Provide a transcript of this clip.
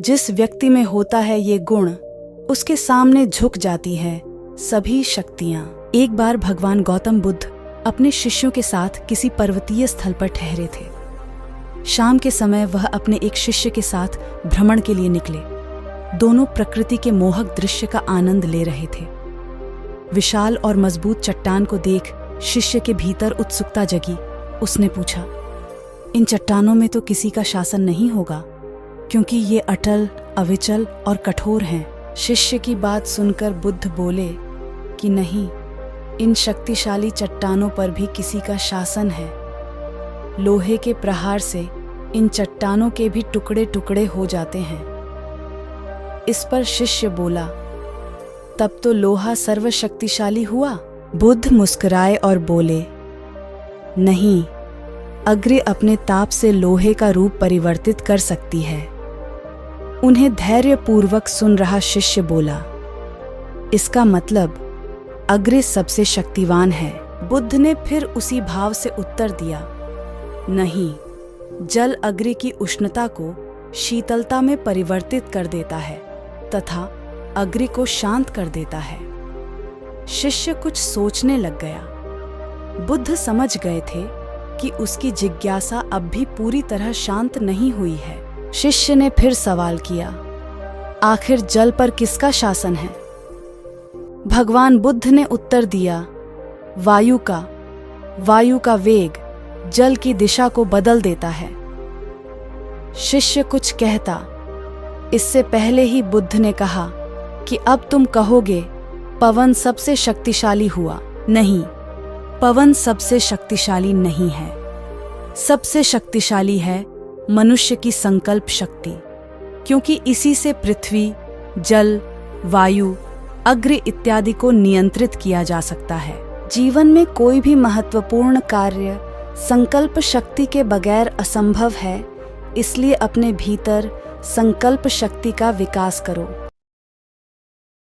जिस व्यक्ति में होता है ये गुण, उसके सामने झुक जाती है सभी शक्तियां। एक बार भगवान गौतम बुद्ध अपने शिष्यों के साथ किसी पर्वतीय स्थल पर ठहरे थे। शाम के समय वह अपने एक शिष्य के साथ भ्रमण के लिए निकले। दोनों प्रकृति के मोहक दृश्य का आनंद ले रहे थे। विशाल और मजबूत चट्टान को देख शिष्य के भीतर उत्सुकता जगी। उसने पूछा, इन चट्टानों में तो किसी का शासन नहीं होगा, क्योंकि ये अटल, अविचल और कठोर हैं। शिष्य की बात सुनकर बुद्ध बोले कि नहीं, इन शक्तिशाली चट्टानों पर भी किसी का शासन है। लोहे के प्रहार से इन चट्टानों के भी टुकड़े टुकड़े हो जाते हैं। इस पर शिष्य बोला, तब तो लोहा सर्वशक्तिशाली हुआ। बुद्ध मुस्कुराए और बोले, नहीं, अग्नि अपने ताप से लोहे का रूप परिवर्तित कर सकती है। उन्हें धैर्यपूर्वक सुन रहा शिष्य बोला, इसका मतलब अग्नि सबसे शक्तिवान है। बुद्ध ने फिर उसी भाव से उत्तर दिया, नहीं, जल अग्नि की उष्णता को शीतलता में परिवर्तित कर देता है तथा अग्नि को शांत कर देता है। शिष्य कुछ सोचने लग गया। बुद्ध समझ गए थे कि उसकी जिज्ञासा अब भी पूरी तरह शांत नहीं हुई है। शिष्य ने फिर सवाल किया, आखिर जल पर किसका शासन है? भगवान बुद्ध ने उत्तर दिया, वायु का। वायु का वेग जल की दिशा को बदल देता है। शिष्य कुछ कहता, इससे पहले ही बुद्ध ने कहा कि अब तुम कहोगे पवन सबसे शक्तिशाली हुआ। नहीं, पवन सबसे शक्तिशाली नहीं है। सबसे शक्तिशाली है मनुष्य की संकल्प शक्ति, क्योंकि इसी से पृथ्वी, जल, वायु, अग्नि इत्यादि को नियंत्रित किया जा सकता है। जीवन में कोई भी महत्वपूर्ण कार्य संकल्प शक्ति के बगैर असंभव है, इसलिए अपने भीतर संकल्प शक्ति का विकास करो।